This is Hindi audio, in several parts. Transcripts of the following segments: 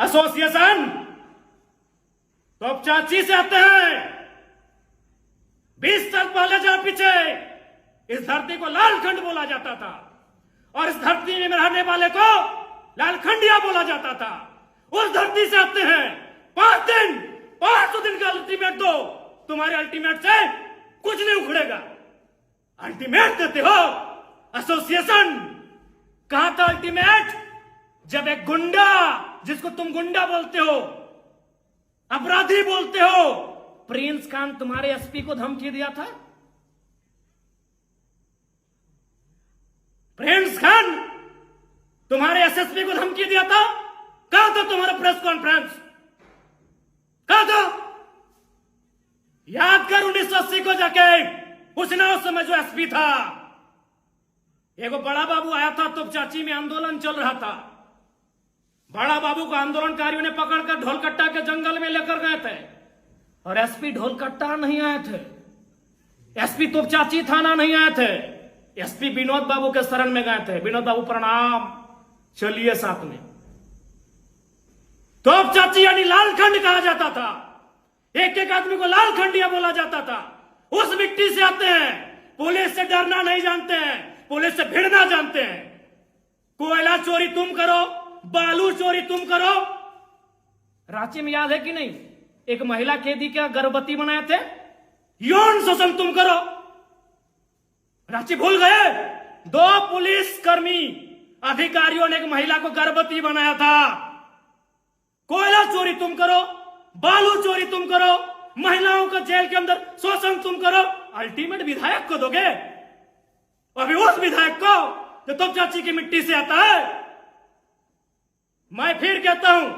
एसोसिएशन तो अब चाची से आते हैं। 20 साल पहले जहां पीछे इस धरती को लालखंड बोला जाता था और इस धरती में रहने वाले को लालखंडिया बोला जाता था, उस धरती से आते हैं। 500 दिन का अल्टीमेट दो, तुम्हारे अल्टीमेट से कुछ नहीं उखड़ेगा। अल्टीमेट देते हो एसोसिएशन। कहां था अल्टीमेट जब एक गुंडा, जिसको तुम गुंडा बोलते हो, अपराधी बोलते हो, प्रिंस खान तुम्हारे एसपी को धमकी दिया था। प्रिंस खान तुम्हारे एसएसपी को धमकी दिया था। कहां था तुम्हारा प्रेस कॉन्फ्रेंस? कहां था? याद कर 1980 को जाके पूछना, उस समय जो एसपी था। एगो बड़ा बाबू आया था तो चाची में आंदोलन चल रहा था। बड़ा बाबू को आंदोलनकारियों ने पकड़कर ढोलकट्टा के जंगल में लेकर गए थे और एसपी ढोलकट्टा नहीं आए थे, एसपी तोपचाची थाना नहीं आए थे, एसपी विनोद बाबू के शरण में गए थे। विनोद बाबू प्रणाम, चलिए साथ में। तोपचाची यानी लालखंड कहा जाता था। एक एक आदमी को लालखंडिया बोला जाता था। उस मिट्टी से आते हैं। पुलिस से डरना नहीं जानते हैं, पुलिस से भिड़ना जानते हैं। कोयला चोरी तुम करो, बालू चोरी तुम करो। रांची में याद है कि नहीं, एक महिला कैदी क्या गर्भवती बनाए थे? यौन शोषण तुम करो। रांची भूल गए? 2 पुलिस कर्मी अधिकारियों ने एक महिला को गर्भवती बनाया था। कोयला चोरी तुम करो, बालू चोरी तुम करो, महिलाओं का जेल के अंदर शोषण तुम करो। अल्टीमेट विधायक को दोगे? अभी उस विधायक को जो तुम चाची की मिट्टी से आता है। मैं फिर कहता हूं,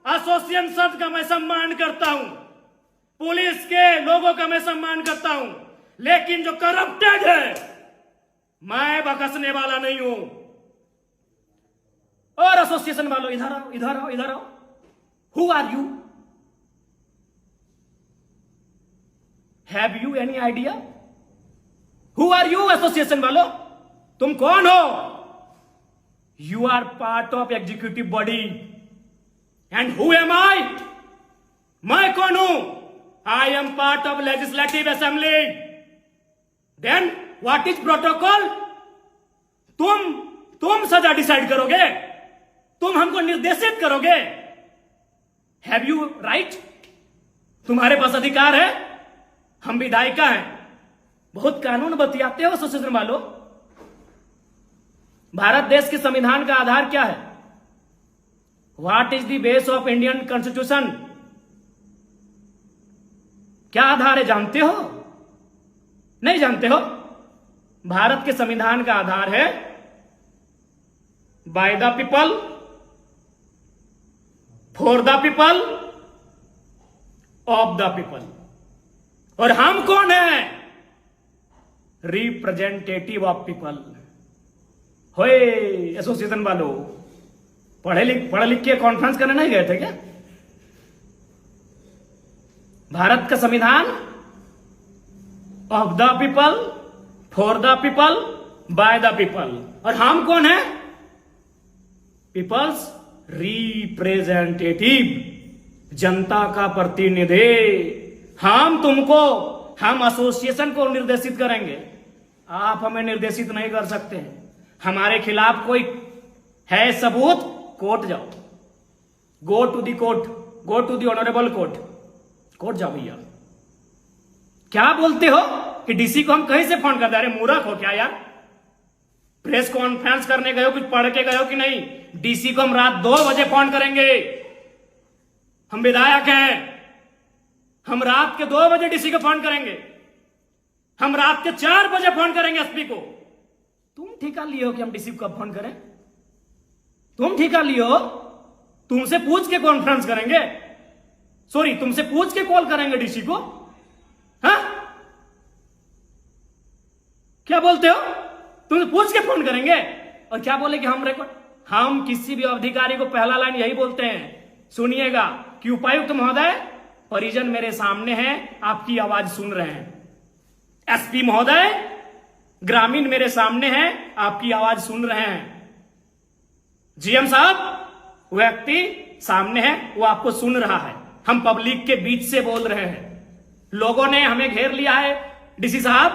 एसोसिएशन शब्द का मैं सम्मान करता हूं, पुलिस के लोगों का मैं सम्मान करता हूं, लेकिन जो करप्टेड है मैं बकसने वाला नहीं हूं। और एसोसिएशन वालों, इधर आओ, इधर आओ, इधर आओ। Who are you? Have you any idea? Who are you association वालों? तुम कौन हो? You are part of executive body. And who am I? मैं कौन हूं? I am part of legislative assembly. Then what is protocol? तुम सजा डिसाइड करोगे, तुम हमको निर्देशित करोगे। Have you right? तुम्हारे पास अधिकार है। हम विधायिका हैं। बहुत कानून बतियाते हो एसोसिएशन वालों। भारत देश के संविधान का आधार क्या है? What is the base of Indian constitution? क्या आधार है, जानते हो? नहीं जानते हो? भारत के संविधान का आधार है by the people, for the people, of the people. और हम कौन है? Representative of people. होए एसोसिएशन वालों, पढ़े लिख के कॉन्फ्रेंस करने नहीं गए थे क्या? भारत का संविधान of the people, for the people, by the people. और हम कौन है? पीपल्स रिप्रेजेंटेटिव, जनता का प्रतिनिधि। हम एसोसिएशन को निर्देशित करेंगे, आप हमें निर्देशित नहीं कर सकते हैं। हमारे खिलाफ कोई है सबूत, कोर्ट जाओ, go to the court, go to the honourable court, court जाओ भैया। क्या बोलते हो कि डीसी को हम कहीं से फोन कर दे? अरे मूर्ख हो क्या यार? प्रेस कॉन्फ्रेंस करने गए हो, कुछ पढ़ के गए हो कि नहीं? डीसी को हम रात 2 बजे फोन करेंगे। हम विधायक हैं, हम रात के 2 बजे डीसी को फोन करेंगे, हम रात के 4 बजे फोन करेंगे एसपी को। तुम ठेका लिए हो कि हम डीसी को फोन करें? तुम ठेका लिए हो? तुमसे पूछ के कॉन्फ्रेंस करेंगे, सॉरी तुमसे पूछ के कॉल करेंगे डीसी को? हाँ, क्या बोलते हो? तुमसे पूछ के फोन करेंगे और क्या बोले कि हम किसी भी अधिकारी को पहला लाइन यही बोलते हैं, सुनिएगा कि उपायुक्त महोदय, परिजन मेरे सामने हैं, आपकी आवाज सुन रहे हैं। एसपी महोदय, ग्रामीण मेरे सामने हैं, आपकी आवाज सुन रहे हैं। जीएम साहब, व्यक्ति सामने है, वो आपको सुन रहा है। हम पब्लिक के बीच से बोल रहे हैं। लोगों ने हमें घेर लिया है, डीसी साहब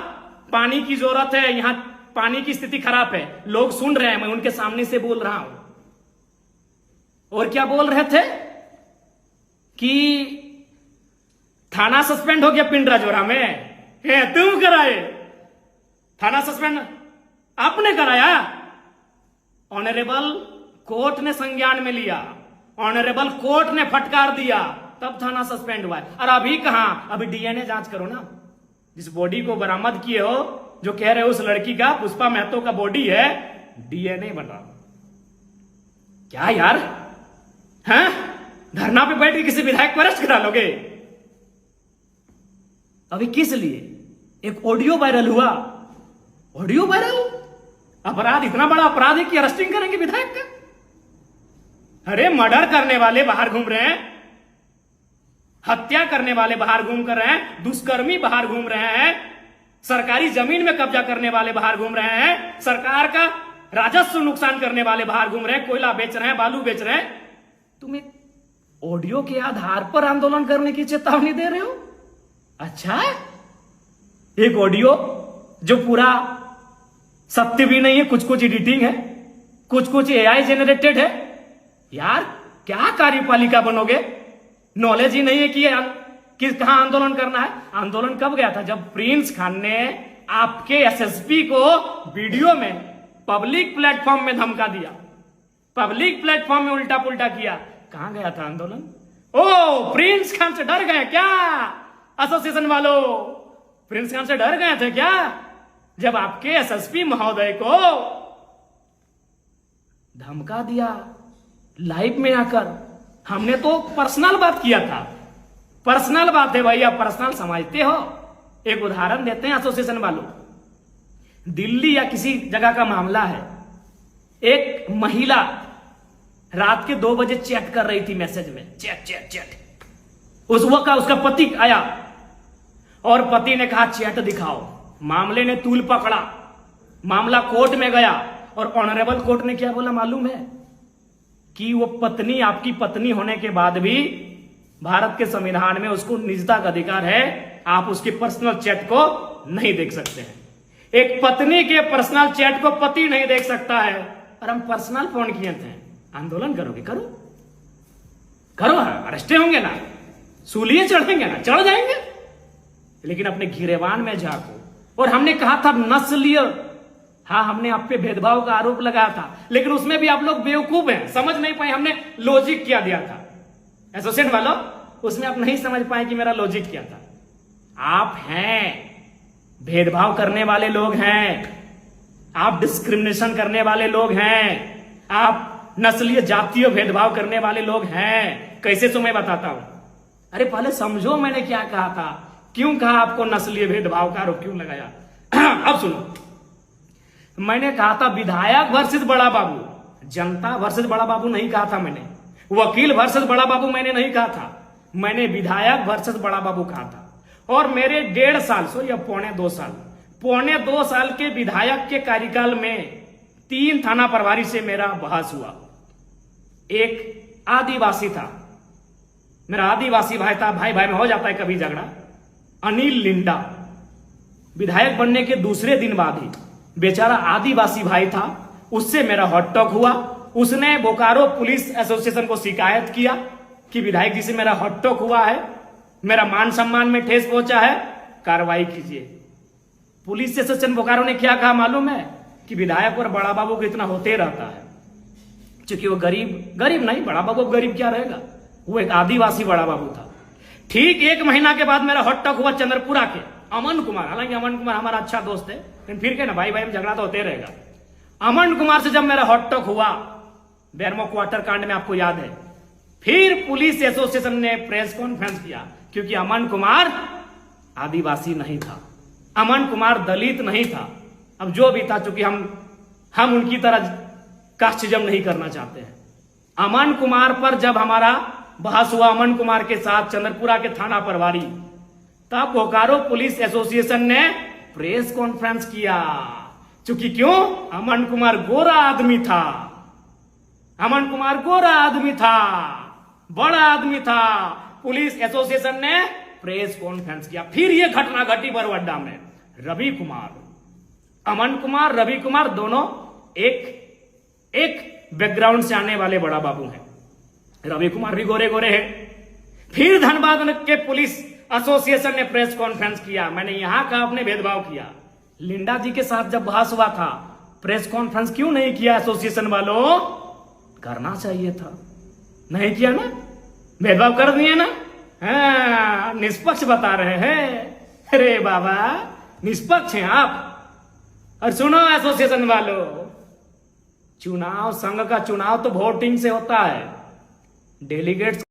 पानी की जरूरत है, यहां पानी की स्थिति खराब है। लोग सुन रहे हैं, मैं उनके सामने से बोल रहा हूं। और क्या बोल रहे थे कि थाना सस्पेंड हो गया पिंडराजोरा में। तुम कराए थाना सस्पेंड? आपने कराया? ऑनरेबल कोर्ट ने संज्ञान में लिया, ऑनरेबल कोर्ट ने फटकार दिया, तब थाना सस्पेंड हुआ है। और अभी कहां? अभी डीएनए जांच करो ना। जिस बॉडी को बरामद किए हो, जो कह रहे हो उस लड़की का, पुष्पा महतो का बॉडी है, डीएनए बना। क्या यार, हैं? धरना पे बैठ के किसी विधायक को अरेस्ट करा लोगे? अभी किस लिए? एक ऑडियो वायरल हुआ। Audio viral? अपराध इतना बड़ा अपराध है कि अरेस्टिंग करेंगे विधायक का? अरे मर्डर करने वाले बाहर घूम रहे हैं, हत्या करने वाले बाहर घूम कर रहे हैं, दुष्कर्मी बाहर घूम रहे हैं, सरकारी जमीन में कब्जा करने वाले बाहर घूम रहे हैं, सरकार का राजस्व नुकसान करने वाले बाहर घूम रहे हैं, कोयला बेच रहे हैं, बालू बेच रहे हैं। तुम एक ऑडियो के आधार पर आंदोलन करने की चेतावनी दे रहे हो? अच्छा, एक ऑडियो जो पूरा सत्य भी नहीं है, कुछ कुछ एडिटिंग है, कुछ कुछ एआई जेनरेटेड है। यार क्या कार्यपालिका बनोगे? नॉलेज ही नहीं है कि कहां आंदोलन करना है। आंदोलन कब गया था? जब प्रिंस खान ने आपके एसएसपी को वीडियो में पब्लिक प्लेटफॉर्म में धमका दिया, पब्लिक प्लेटफॉर्म में उल्टा पुल्टा किया। कहां गया था आंदोलन? ओ, प्रिंस खान से डर गए क्या एसोसिएशन वालों? प्रिंस खान से डर गए थे क्या जब आपके एसएसपी महोदय को धमका दिया लाइव में आकर? हमने तो पर्सनल बात किया था। पर्सनल बात है भाई, आप पर्सनल समझते हो। एक उदाहरण देते हैं एसोसिएशन वालों। दिल्ली या किसी जगह का मामला है, एक महिला रात के 2 बजे चैट कर रही थी, मैसेज में चैट। उस वक्त उसका पति आया और पति ने कहा चैट दिखाओ। मामले ने तूल पकड़ा, मामला कोर्ट में गया और ऑनरेबल कोर्ट ने क्या बोला मालूम है? कि वो पत्नी, आपकी पत्नी होने के बाद भी भारत के संविधान में उसको निजता का अधिकार है, आप उसके पर्सनल चैट को नहीं देख सकते हैं। एक पत्नी के पर्सनल चैट को पति नहीं देख सकता है। और हम पर्सनल फोन किए थे। आंदोलन करोगे? करो, अरेस्ट होंगे ना, सूलिए चढ़ेंगे ना, चढ़ जाएंगे, लेकिन अपने गिरेबान में झांको। और हमने कहा था नस्लीय, हाँ हमने आप पे भेदभाव का आरोप लगाया था, लेकिन उसमें भी आप लोग बेवकूफ हैं, समझ नहीं पाए। हमने लॉजिक क्या दिया था एसोसिएशन वालों, उसमें आप नहीं समझ पाए कि मेरा लॉजिक क्या था। आप हैं भेदभाव करने वाले लोग हैं, आप डिस्क्रिमिनेशन करने वाले लोग हैं, आप नस्लीय जातीय भेदभाव करने वाले लोग हैं। कैसे तो मैं बताता हूं। अरे पहले समझो मैंने क्या कहा था, क्यों कहा आपको नस्लीय भेदभाव का आरोप क्यों लगाया। अब सुनो, मैंने कहा था विधायक वर्सेस बड़ा बाबू, जनता वर्सेस बड़ा बाबू नहीं कहा था मैंने, वकील वर्सेस बड़ा बाबू मैंने नहीं कहा था, मैंने विधायक वर्सेस बड़ा बाबू कहा था। और मेरे 1.5 साल या पौने 2 साल के विधायक के कार्यकाल में 3 थाना प्रभारी से मेरा बहस हुआ। एक आदिवासी था, मेरा आदिवासी भाई था, भाई में हो जाता है कभी झगड़ा, अनिल लिंडा, विधायक बनने के दूसरे दिन बाद ही बेचारा आदिवासी भाई था, उससे मेरा हॉट टॉक हुआ। उसने बोकारो पुलिस एसोसिएशन को शिकायत किया कि विधायक जी से मेरा हॉट टॉक हुआ है, मेरा मान सम्मान में ठेस पहुंचा है, कार्रवाई कीजिए। पुलिस एसोसिएशन बोकारो ने क्या कहा मालूम है? कि विधायक और बड़ा बाबू को इतना होते रहता है, क्योंकि वो गरीब नहीं, बड़ा बाबू गरीब क्या रहेगा, वो एक आदिवासी बड़ा बाबू था। ठीक 1 महीना के बाद मेरा हॉट टॉक हुआ चंद्रपुरा के अमन कुमार, हालांकि अमन कुमार हमारा अच्छा दोस्त है, लेकिन फिर क्या ना, भाई में झगड़ा तो होते रहेगा। अमन कुमार से जब मेरा हॉट टॉक हुआ बेरमो क्वार्टर कांड में, आपको याद है, फिर पुलिस एसोसिएशन ने प्रेस कॉन्फ्रेंस किया, क्योंकि अमन कुमार आदिवासी नहीं था, अमन कुमार दलित नहीं था। अब जो भी था, चूंकि हम उनकी तरह कास्टिज्म नहीं करना चाहते हैं। अमन कुमार पर जब हमारा बहस हुआ, अमन कुमार के साथ चंद्रपुरा के थाना प्रभारी, तब बोकारो पुलिस एसोसिएशन ने प्रेस कॉन्फ्रेंस किया। चूंकि क्यों? अमन कुमार गोरा आदमी था, अमन कुमार गोरा आदमी था, बड़ा आदमी था। पुलिस एसोसिएशन ने प्रेस कॉन्फ्रेंस किया। फिर ये घटना घटी बरवड्डा में। रवि कुमार, अमन कुमार, रवि कुमार दोनों एक बैकग्राउंड से आने वाले बड़ा बाबू हैं। रवि कुमार भी गोरे गोरे हैं। फिर धनबाद के पुलिस एसोसिएशन ने प्रेस कॉन्फ्रेंस किया। मैंने यहां का आपने भेदभाव किया। लिंडा जी के साथ जब बहस हुआ था, प्रेस कॉन्फ्रेंस क्यों नहीं किया एसोसिएशन वालों? करना चाहिए था, नहीं किया ना, भेदभाव कर दिए ना। हाँ, निष्पक्ष बता रहे हैं। अरे बाबा, निष्पक्ष हैं आप। और सुनो एसोसिएशन वालों, चुनाव, संघ का चुनाव तो वोटिंग से होता है। डेलीगेट्स